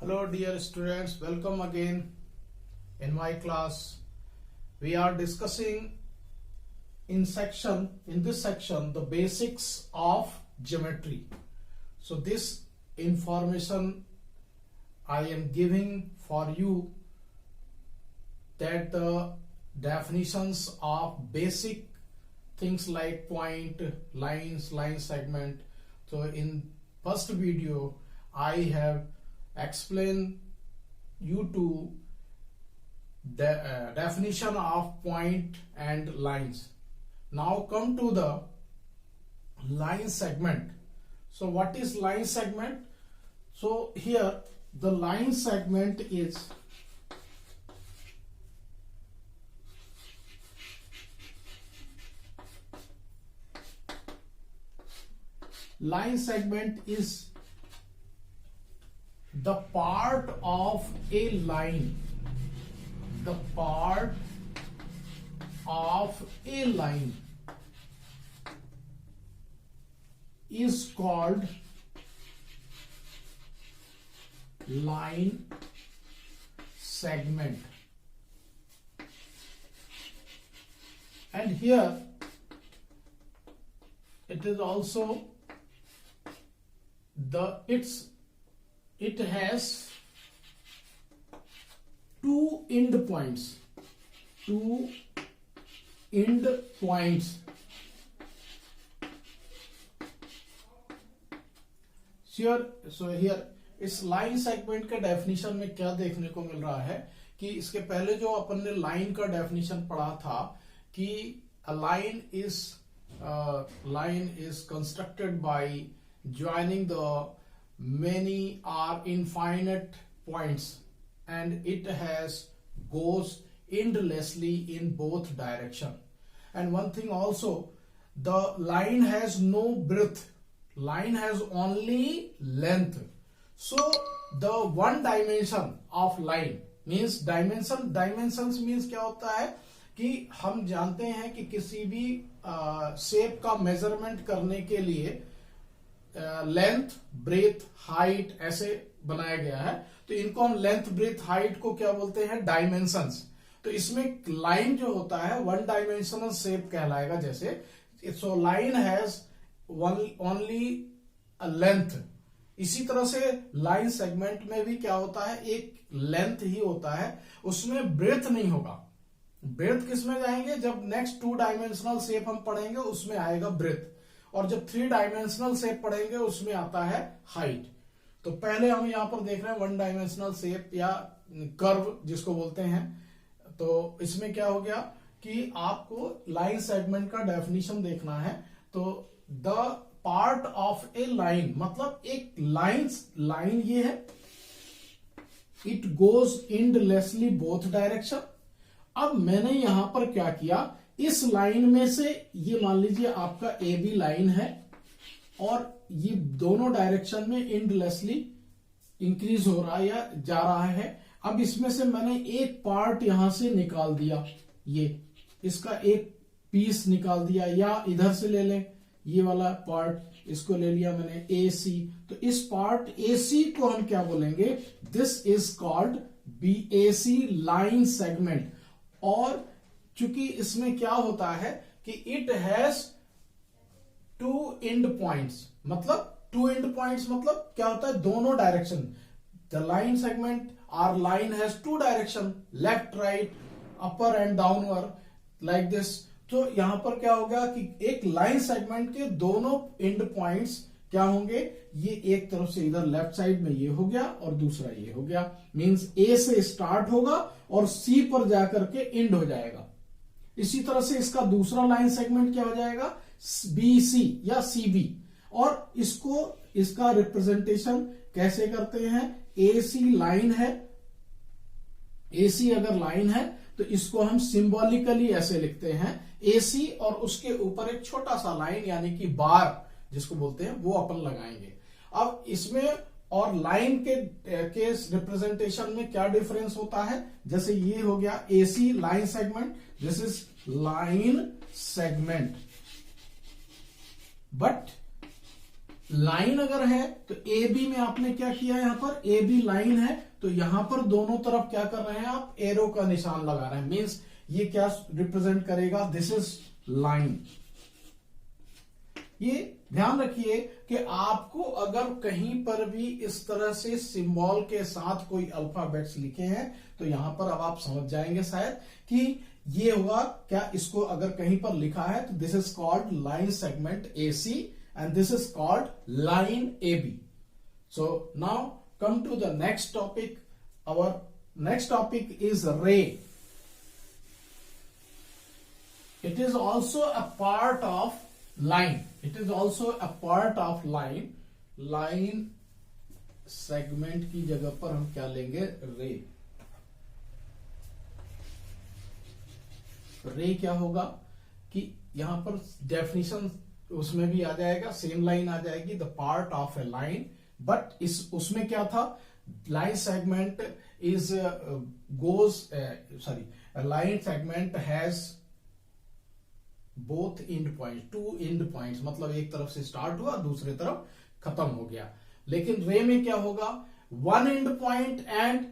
Hello dear students, welcome again in my class. We are discussing in this section the basics of geometry. So this information I am giving for you, that the definitions of basic things like point, lines, line segment. So in first video I have explained you to the definition of point and lines. Now come to the line segment. So what is line segment? So here the line segment is the part of a line, is called line segment. And here it is also it has two end points. So here इस line segment के definition में क्या देखने को मिल रहा है कि इसके पहले जो अपन ने लाइन का डेफिनेशन पढ़ा था कि a line is constructed by joining the many or infinite points, and it goes endlessly in both direction. And one thing also, the line has no breadth, line has only length. So the one dimension of line means dimensions means क्या होता है कि हम जानते हैं कि किसी भी शेप का मेजरमेंट करने के लिए लेंथ, ब्रेथ, हाइट ऐसे बनाया गया है. तो इनको हम लेंथ, ब्रेथ, हाइट को क्या बोलते हैं? डायमेंशंस. तो इसमें लाइन जो होता है वन डायमेंशनल शेप कहलाएगा. जैसे so line has only length. इसी तरह से लाइन सेगमेंट में भी क्या होता है? एक लेंथ ही होता है, उसमें ब्रेथ नहीं होगा. ब्रेथ किसमें जाएंगे? जब नेक्स्ट टू डायमेंशनल शेप हम पढ़ेंगे उसमें आएगा ब्रेथ, और जब थ्री डायमेंशनल शेप पढ़ेंगे उसमें आता है हाइट. तो पहले हम यहां पर देख रहे हैं वन डायमेंशनल शेप या कर्व जिसको बोलते हैं. तो इसमें क्या हो गया कि आपको लाइन सेगमेंट का डेफिनेशन देखना है. तो the part of a line मतलब एक लाइन ये है, it goes endlessly both direction. अब मैंने यहां पर क्या किया, इस लाइन में से ये मान लीजिए आपका ए बी लाइन है और ये दोनों डायरेक्शन में एंडलेसली इंक्रीज हो रहा है या जा रहा है. अब इसमें से मैंने एक पार्ट यहां से निकाल दिया, ये इसका एक पीस निकाल दिया, या इधर से ले लें ये वाला पार्ट, इसको ले लिया मैंने ए सी. तो इस पार्ट ए सी को हम क्या बोलेंगे? This is called B A C line segment. और चूंकि इसमें क्या होता है कि it has two end points. मतलब टू एंड पॉइंट्स मतलब क्या होता है? दोनों direction. The line segment or line has two direction, left, right, upper and downward, like this. तो यहां पर क्या होगा कि एक लाइन सेगमेंट के दोनों एंड पॉइंट्स क्या होंगे? ये एक तरफ से इधर लेफ्ट साइड में ये हो गया और दूसरा ये हो गया. मींस ए से स्टार्ट होगा और सी पर जाकर के एंड हो जाएगा. इसी तरह से इसका दूसरा लाइन सेगमेंट क्या हो जाएगा? बी सी या सी बी. और इसका रिप्रेजेंटेशन कैसे करते हैं? ए सी लाइन है, ए सी अगर लाइन है तो इसको हम सिंबॉलिकली ऐसे लिखते हैं ए सी, और उसके ऊपर एक छोटा सा लाइन यानी कि बार जिसको बोलते हैं वो अपन लगाएंगे. अब इसमें और लाइन के रिप्रेजेंटेशन में क्या डिफरेंस होता है? जैसे ये हो गया A C line segment, this is line segment. But line अगर है तो ए बी में आपने क्या किया, यहां पर ए बी लाइन है तो यहां पर दोनों तरफ क्या कर रहे हैं आप, एरो का निशान लगा रहे हैं। मींस ये क्या रिप्रेजेंट करेगा, दिस इज लाइन। ये ध्यान रखिए कि आपको अगर कहीं पर भी इस तरह से सिंबल के साथ कोई अल्फाबेट्स लिखे हैं तो यहां पर अब आप समझ जाएंगे शायद कि ये होगा क्या। इसको अगर कहीं पर लिखा है तो this is called line segment A C and this is called line AB. So now come to the next topic. Our next topic is ray. It is also a part of line. It is also a part of line. Line segment की जगह पर हम क्या लेंगे, ray. ray क्या होगा कि यहां पर डेफिनेशन उसमें भी आ जाएगा, सेम लाइन आ जाएगी, the part of a line. But इस उसमें क्या था, line segment is goes sorry line segment has both end point, two end points, मतलब एक तरफ से स्टार्ट हुआ दूसरी तरफ खत्म हो गया। लेकिन रे में क्या होगा, one end point and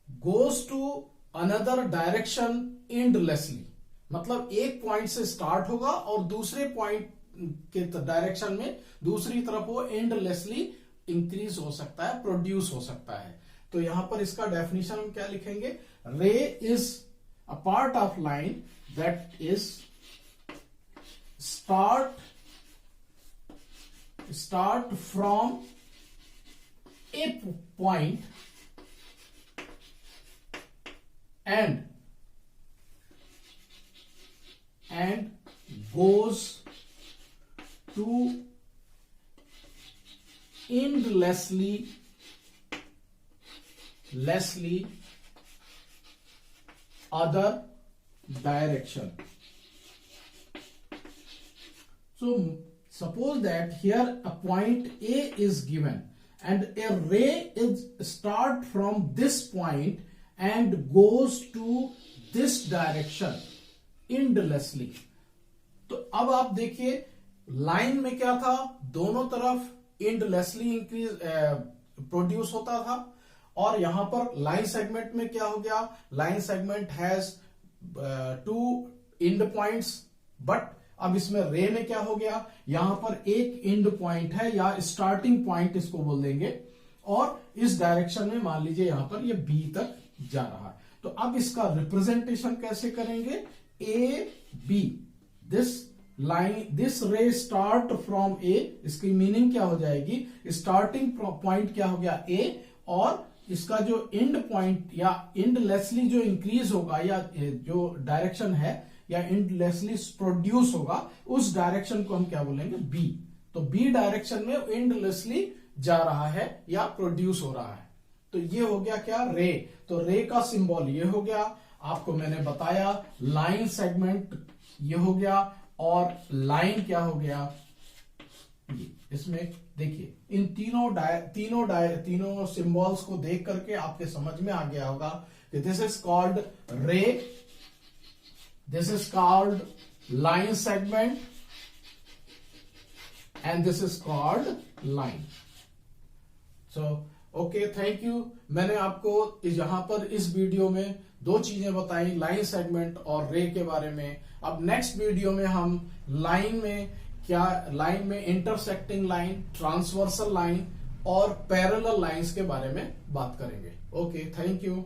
goes to another direction endlessly, मतलब एक पॉइंट से स्टार्ट होगा और दूसरे पॉइंट के डायरेक्शन में दूसरी तरफ वो एंडलेसली इंक्रीज हो सकता है, प्रोड्यूस हो सकता है। तो यहां पर इसका डेफिनेशन हम क्या लिखेंगे, रे is a part of line that is start from A point and goes to endlessly other direction. So suppose that here a point A is given and a ray is start from this point and goes to this direction endlessly. तो अब आप देखिए line में क्या था, दोनों तरफ endlessly increase produce होता था, और यहां पर लाइन सेगमेंट में क्या हो गया, line segment has two end points, but अब इसमें रे में क्या हो गया, यहां पर एक एंड पॉइंट है या स्टार्टिंग पॉइंट इसको बोल देंगे, और इस डायरेक्शन में मान लीजिए यहां पर ये बी तक जा रहा है। तो अब इसका रिप्रेजेंटेशन कैसे करेंगे, ए बी, दिस रे स्टार्ट फ्रॉम ए, इसकी मीनिंग क्या हो जाएगी, स्टार्टिंग पॉइंट क्या हो गया ए, और इसका जो एंड पॉइंट या एंडलेसली जो इंक्रीज होगा या जो डायरेक्शन है या एंडलेसली प्रोड्यूस होगा, उस डायरेक्शन को हम क्या बोलेंगे, बी। तो बी डायरेक्शन में एंडलेसली जा रहा है या प्रोड्यूस हो रहा है। तो ये हो गया क्या, रे। तो रे का सिंबल ये हो गया, आपको मैंने बताया लाइन सेगमेंट ये हो गया, और लाइन क्या हो गया ये। इसमें देखिए इन तीनों सिंबल्स को देख करके आपके समझ में आ गया होगा कि दिस इज कॉल्ड रे, this is called line segment and this is called line. So okay, thank you. मैंने आपको यहां पर इस वीडियो में दो चीजें बताई, लाइन सेगमेंट और रे के बारे में। अब नेक्स्ट वीडियो में हम लाइन में इंटरसेक्टिंग लाइन, ट्रांसवर्सल लाइन और पैरेलल लाइंस के बारे में बात करेंगे। Okay, thank you.